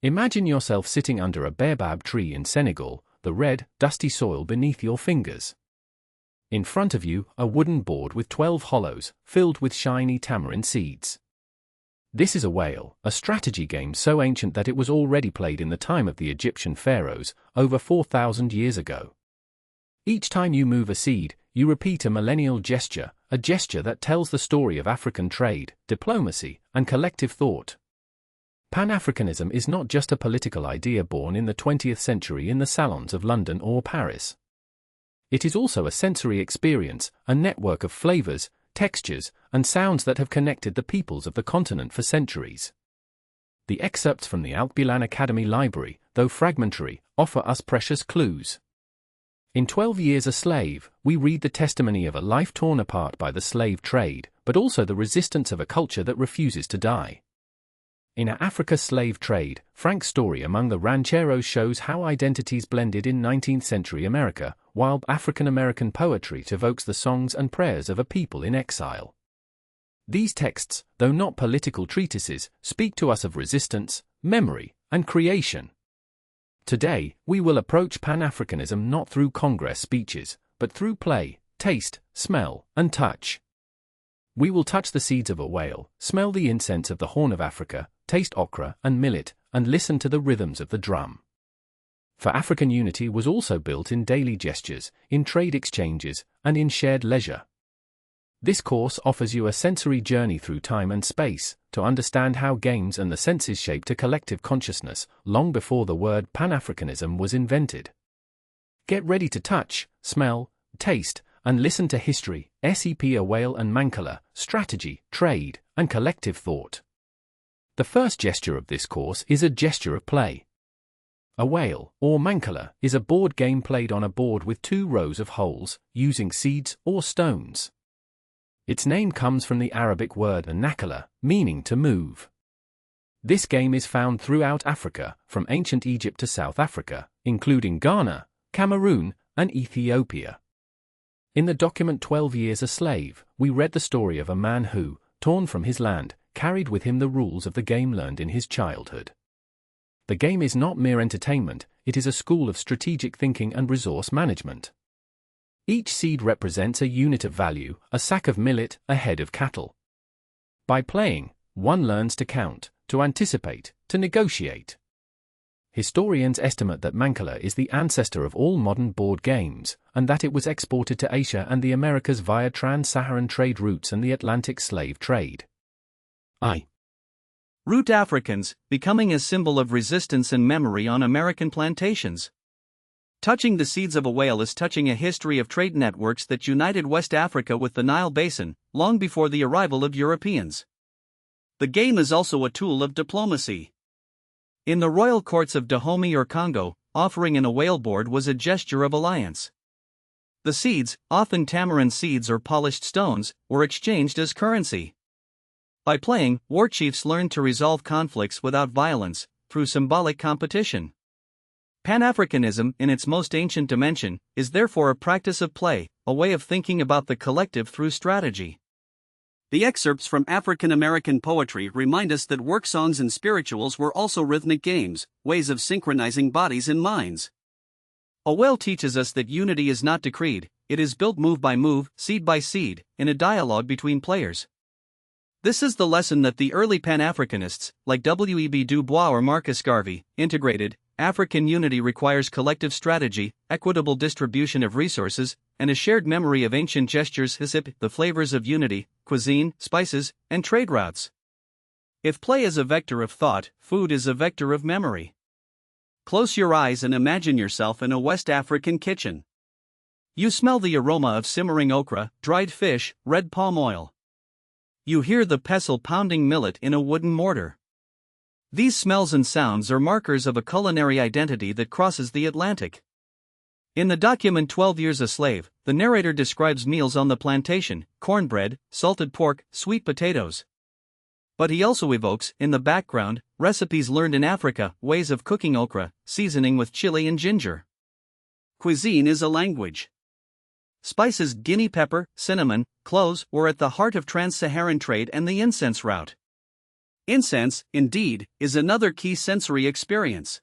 Imagine yourself sitting under a baobab tree in Senegal, the red, dusty soil beneath your fingers. In front of you, a wooden board with 12 hollows, filled with shiny tamarind seeds. This is a whale, a strategy game so ancient that it was already played in the time of the Egyptian pharaohs, over 4,000 years ago. Each time you move a seed, you repeat a millennial gesture, a gesture that tells the story of African trade, diplomacy, and collective thought. Pan-Africanism is not just a political idea born in the 20th century in the salons of London or Paris. It is also a sensory experience, a network of flavors, textures, and sounds that have connected the peoples of the continent for centuries. The excerpts from the Alkebulan Academy library, though fragmentary, offer us precious clues. In 12 Years a Slave, we read the testimony of a life torn apart by the slave trade, but also the resistance of a culture that refuses to die. In Africa's slave trade, Frank's story among the rancheros shows how identities blended in 19th century America, while African-American poetry evokes the songs and prayers of a people in exile. These texts, though not political treatises, speak to us of resistance, memory, and creation. Today, we will approach Pan-Africanism not through Congress speeches, but through play, taste, smell, and touch. We will touch the seeds of a whale, smell the incense of the Horn of Africa, taste okra and millet, and listen to the rhythms of the drum. For African unity was also built in daily gestures, in trade exchanges, and in shared leisure. This course offers you a sensory journey through time and space, to understand how games and the senses shaped a collective consciousness, long before the word Pan-Africanism was invented. Get ready to touch, smell, taste, and listen to history, a whale and mankala, strategy, trade, and collective thought. The first gesture of this course is a gesture of play. A whale, or mankala, is a board game played on a board with 2 rows of holes, using seeds or stones. Its name comes from the Arabic word nakala, meaning to move. This game is found throughout Africa, from ancient Egypt to South Africa, including Ghana, Cameroon, and Ethiopia. In the document 12 Years a Slave, we read the story of a man who, torn from his land, carried with him the rules of the game learned in his childhood. The game is not mere entertainment, it is a school of strategic thinking and resource management. Each seed represents a unit of value, a sack of millet, a head of cattle. By playing, one learns to count, to anticipate, to negotiate. Historians estimate that mankala is the ancestor of all modern board games, and that it was exported to Asia and the Americas via trans-Saharan trade routes and the Atlantic slave trade. Root Africans, becoming a symbol of resistance and memory on American plantations. Touching the seeds of a whale is touching a history of trade networks that united West Africa with the Nile Basin, long before the arrival of Europeans. The game is also a tool of diplomacy. In the royal courts of Dahomey or Congo, offering in a whale board was a gesture of alliance. The seeds, often tamarind seeds or polished stones, were exchanged as currency. By playing, war chiefs learned to resolve conflicts without violence, through symbolic competition. Pan-Africanism, in its most ancient dimension, is therefore a practice of play, a way of thinking about the collective through strategy. The excerpts from African American poetry remind us that work songs and spirituals were also rhythmic games, ways of synchronizing bodies and minds. A whale teaches us that unity is not decreed, it is built move by move, seed by seed, in a dialogue between players. This is the lesson that the early Pan-Africanists, like W.E.B. Du Bois or Marcus Garvey, integrated. African unity requires collective strategy, equitable distribution of resources, and a shared memory of ancient gestures, the flavors of unity, cuisine, spices, and trade routes. If play is a vector of thought, food is a vector of memory. Close your eyes and imagine yourself in a West African kitchen. You smell the aroma of simmering okra, dried fish, red palm oil. You hear the pestle pounding millet in a wooden mortar. These smells and sounds are markers of a culinary identity that crosses the Atlantic. In the document 12 Years a Slave, the narrator describes meals on the plantation: cornbread, salted pork, sweet potatoes. But he also evokes, in the background, recipes learned in Africa, ways of cooking okra, seasoning with chili and ginger. Cuisine is a language. Spices, guinea pepper, cinnamon, cloves were at the heart of trans-Saharan trade and the incense route. Incense, indeed, is another key sensory experience.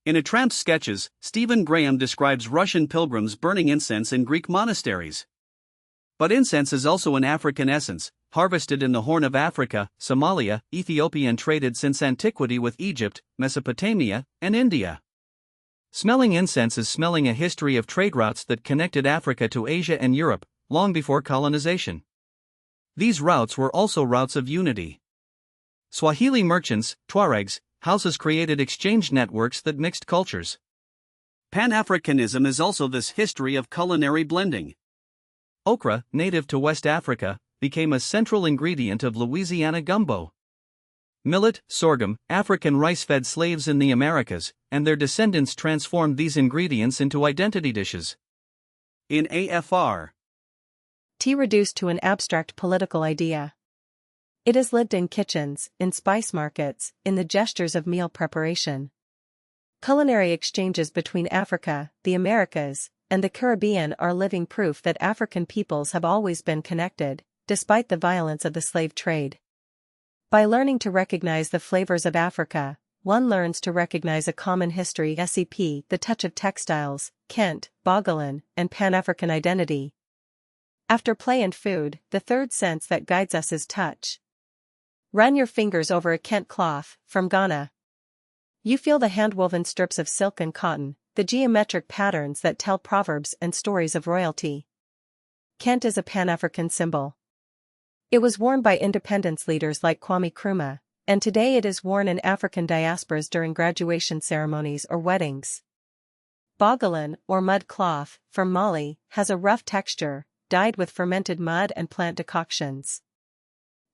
In A Tramp's Sketches, Stephen Graham describes Russian pilgrims burning incense in Greek monasteries. But incense is also an African essence, harvested in the Horn of Africa, Somalia, Ethiopia, and traded since antiquity with Egypt, Mesopotamia, and India. Smelling incense is smelling a history of trade routes that connected Africa to Asia and Europe, long before colonization. These routes were also routes of unity. Swahili merchants, Tuaregs, houses created exchange networks that mixed cultures. Pan-Africanism is also this history of culinary blending. Okra, native to West Africa, became a central ingredient of Louisiana gumbo. Millet, sorghum, African rice fed slaves in the Americas, and their descendants transformed these ingredients into identity dishes. In AFR, tea reduced to an abstract political idea. It has lived in kitchens, in spice markets, in the gestures of meal preparation. Culinary exchanges between Africa, the Americas, and the Caribbean are living proof that African peoples have always been connected, despite the violence of the slave trade. By learning to recognize the flavors of Africa, one learns to recognize a common history, the touch of textiles, Kent, Bogolan, and Pan-African identity. After play and food, the third sense that guides us is touch. Run your fingers over a Kent cloth, from Ghana. You feel the hand-woven strips of silk and cotton, the geometric patterns that tell proverbs and stories of royalty. Kent is a Pan-African symbol. It was worn by independence leaders like Kwame Nkrumah, and today it is worn in African diasporas during graduation ceremonies or weddings. Bogolan, or mud cloth, from Mali, has a rough texture, dyed with fermented mud and plant decoctions.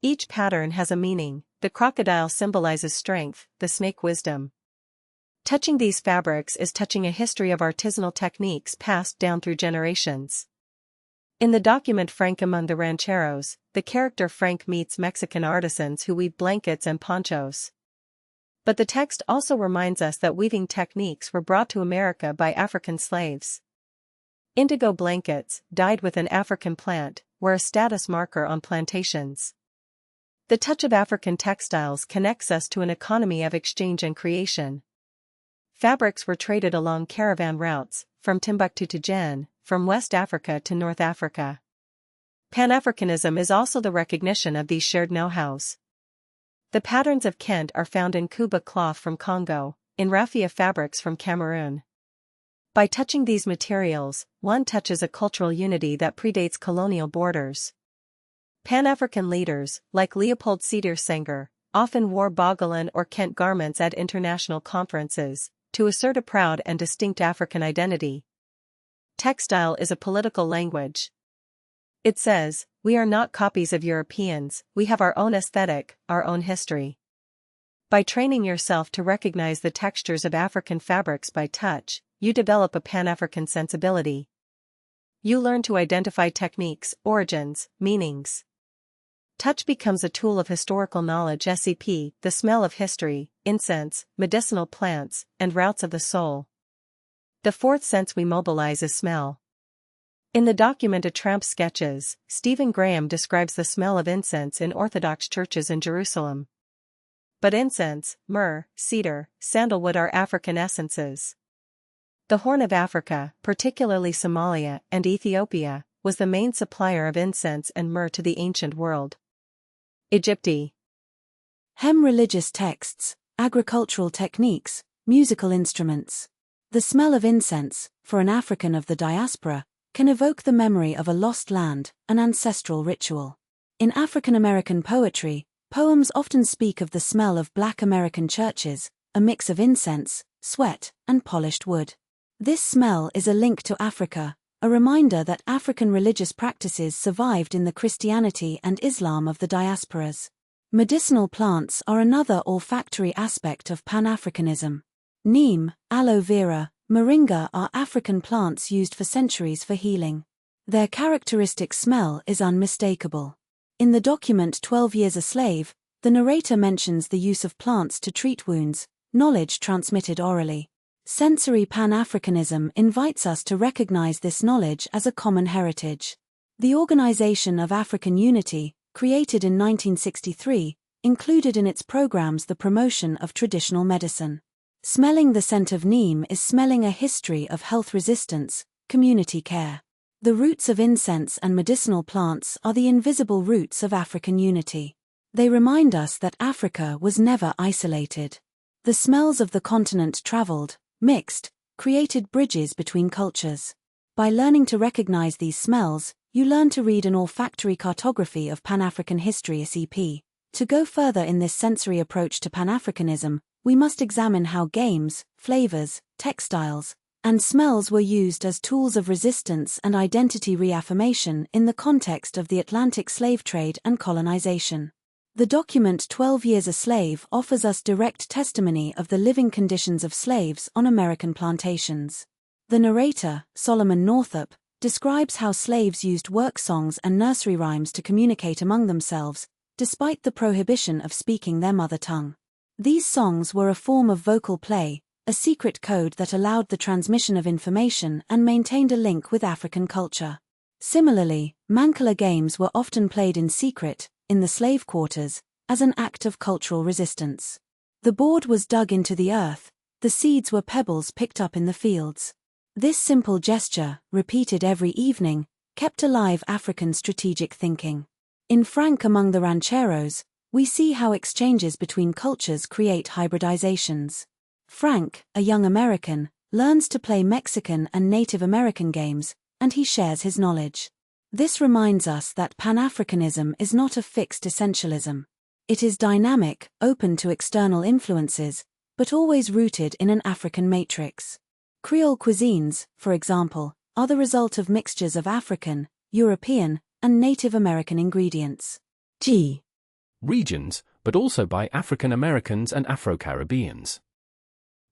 Each pattern has a meaning. The crocodile symbolizes strength, the snake wisdom. Touching these fabrics is touching a history of artisanal techniques passed down through generations. In the document Frank Among the Rancheros, the character Frank meets Mexican artisans who weave blankets and ponchos. But the text also reminds us that weaving techniques were brought to America by African slaves. Indigo blankets, dyed with an African plant, were a status marker on plantations. The touch of African textiles connects us to an economy of exchange and creation. Fabrics were traded along caravan routes, from Timbuktu to Jan, from West Africa to North Africa. Pan-Africanism is also the recognition of these shared know-hows. The patterns of Kent are found in Kuba cloth from Congo, in raffia fabrics from Cameroon. By touching these materials, one touches a cultural unity that predates colonial borders. Pan-African leaders, like Leopold Sédar Senghor, often wore Bogolan or Kent garments at international conferences, to assert a proud and distinct African identity. Textile is a political language. It says, "We are not copies of Europeans, we have our own aesthetic, our own history." By training yourself to recognize the textures of African fabrics by touch, you develop a Pan-African sensibility. You learn to identify techniques, origins, meanings. Touch becomes a tool of historical knowledge. The smell of history, incense, medicinal plants, and routes of the soul. The fourth sense we mobilize is smell. In the document A Tramp's Sketches, Stephen Graham describes the smell of incense in Orthodox churches in Jerusalem. But incense, myrrh, cedar, sandalwood are African essences. The Horn of Africa, particularly Somalia and Ethiopia, was the main supplier of incense and myrrh to the ancient world. Egypti. Hem religious texts, agricultural techniques, musical instruments. The smell of incense, for an African of the diaspora, can evoke the memory of a lost land, an ancestral ritual. In African American poetry, poems often speak of the smell of Black American churches, a mix of incense, sweat, and polished wood. This smell is a link to Africa, a reminder that African religious practices survived in the Christianity and Islam of the diasporas. Medicinal plants are another olfactory aspect of Pan-Africanism. Neem, aloe vera, moringa are African plants used for centuries for healing. Their characteristic smell is unmistakable. In the document 12 Years a Slave, the narrator mentions the use of plants to treat wounds, knowledge transmitted orally. Sensory Pan-Africanism invites us to recognize this knowledge as a common heritage. The Organization of African Unity, created in 1963, included in its programs the promotion of traditional medicine. Smelling the scent of neem is smelling a history of health resistance, community care. The roots of incense and medicinal plants are the invisible roots of African unity. They remind us that Africa was never isolated. The smells of the continent traveled, mixed, created bridges between cultures. By learning to recognize these smells, you learn to read an olfactory cartography of Pan-African history (SEP). To go further in this sensory approach to Pan-Africanism, we must examine how games, flavors, textiles, and smells were used as tools of resistance and identity reaffirmation in the context of the Atlantic slave trade and colonization. The document 12 Years a Slave offers us direct testimony of the living conditions of slaves on American plantations. The narrator, Solomon Northup, describes how slaves used work songs and nursery rhymes to communicate among themselves, despite the prohibition of speaking their mother tongue. These songs were a form of vocal play, a secret code that allowed the transmission of information and maintained a link with African culture. Similarly, Mancala games were often played in secret, in the slave quarters, as an act of cultural resistance. The board was dug into the earth, the seeds were pebbles picked up in the fields. This simple gesture, repeated every evening, kept alive African strategic thinking. In Frank Among the Rancheros, we see how exchanges between cultures create hybridizations. Frank, a young American, learns to play Mexican and Native American games, and he shares his knowledge. This reminds us that Pan-Africanism is not a fixed essentialism. It is dynamic, open to external influences, but always rooted in an African matrix. Creole cuisines, for example, are the result of mixtures of African, European, and Native American ingredients. Regions, but also by African Americans and Afro-Caribbeans.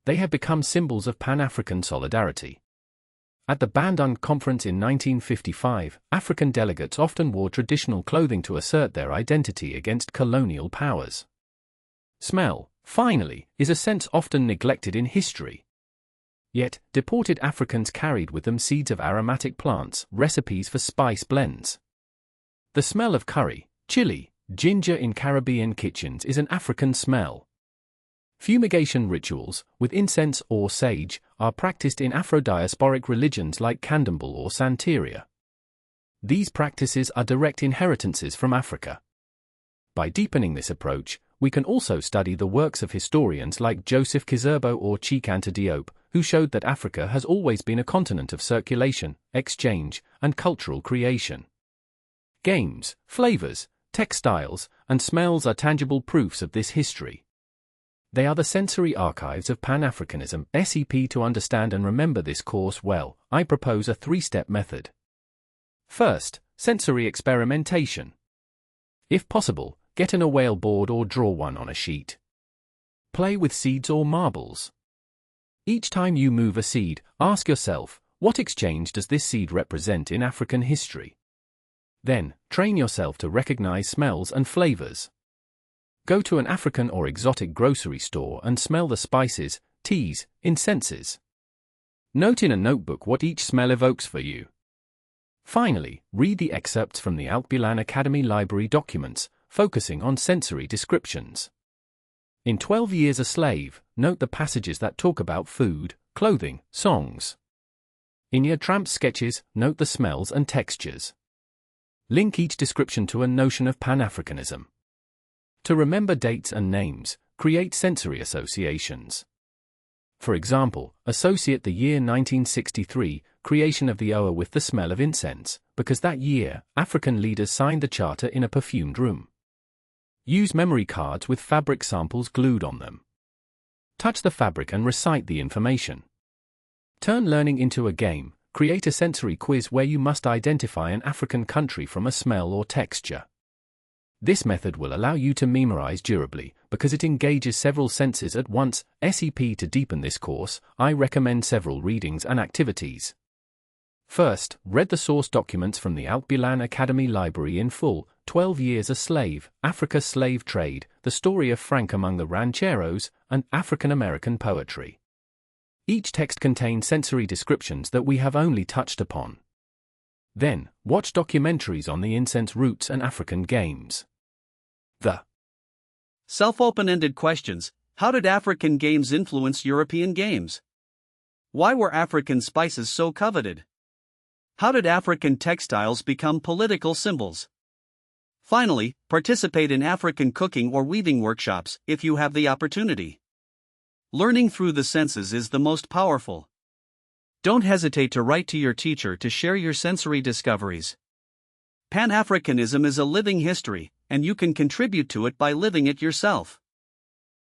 They have become symbols of Pan-African solidarity. At the Bandung Conference in 1955, African delegates often wore traditional clothing to assert their identity against colonial powers. Smell, finally, is a sense often neglected in history. Yet, deported Africans carried with them seeds of aromatic plants, recipes for spice blends. The smell of curry, chili, ginger in Caribbean kitchens is an African smell. Fumigation rituals, with incense or sage, are practiced in Afro-diasporic religions like Candomblé or Santeria. These practices are direct inheritances from Africa. By deepening this approach, we can also study the works of historians like Joseph Kizerbo or Chikanta Diop, who showed that Africa has always been a continent of circulation, exchange, and cultural creation. Games, flavors, textiles, and smells are tangible proofs of this history. They are the sensory archives of Pan-Africanism. SEP. To understand and remember this course well, I propose a three-step method. First, sensory experimentation. If possible, get an whale board or draw one on a sheet. Play with seeds or marbles. Each time you move a seed, ask yourself, what exchange does this seed represent in African history? Then, train yourself to recognize smells and flavors. Go to an African or exotic grocery store and smell the spices, teas, incenses. Note in a notebook what each smell evokes for you. Finally, read the excerpts from the Alkebulan Academy library documents, focusing on sensory descriptions. In 12 Years a Slave, note the passages that talk about food, clothing, songs. In your tramp sketches, note the smells and textures. Link each description to a notion of Pan-Africanism. To remember dates and names, create sensory associations. For example, associate the year 1963, creation of the OA, with the smell of incense, because that year, African leaders signed the charter in a perfumed room. Use memory cards with fabric samples glued on them. Touch the fabric and recite the information. Turn learning into a game. Create a sensory quiz where you must identify an African country from a smell or texture. This method will allow you to memorize durably, because it engages several senses at once. SEP. To deepen this course, I recommend several readings and activities. First, read the source documents from the Alkebulan Academy library in full. 12 Years a Slave, Africa's Slave Trade, The Story of Frank Among the Rancheros, and African American Poetry. Each text contains sensory descriptions that we have only touched upon. Then, watch documentaries on the incense roots and African games. The Self-open-ended questions. How did African games influence European games? Why were African spices so coveted? How did African textiles become political symbols? Finally, participate in African cooking or weaving workshops if you have the opportunity. Learning through the senses is the most powerful. Don't hesitate to write to your teacher to share your sensory discoveries. Pan-Africanism is a living history, and you can contribute to it by living it yourself.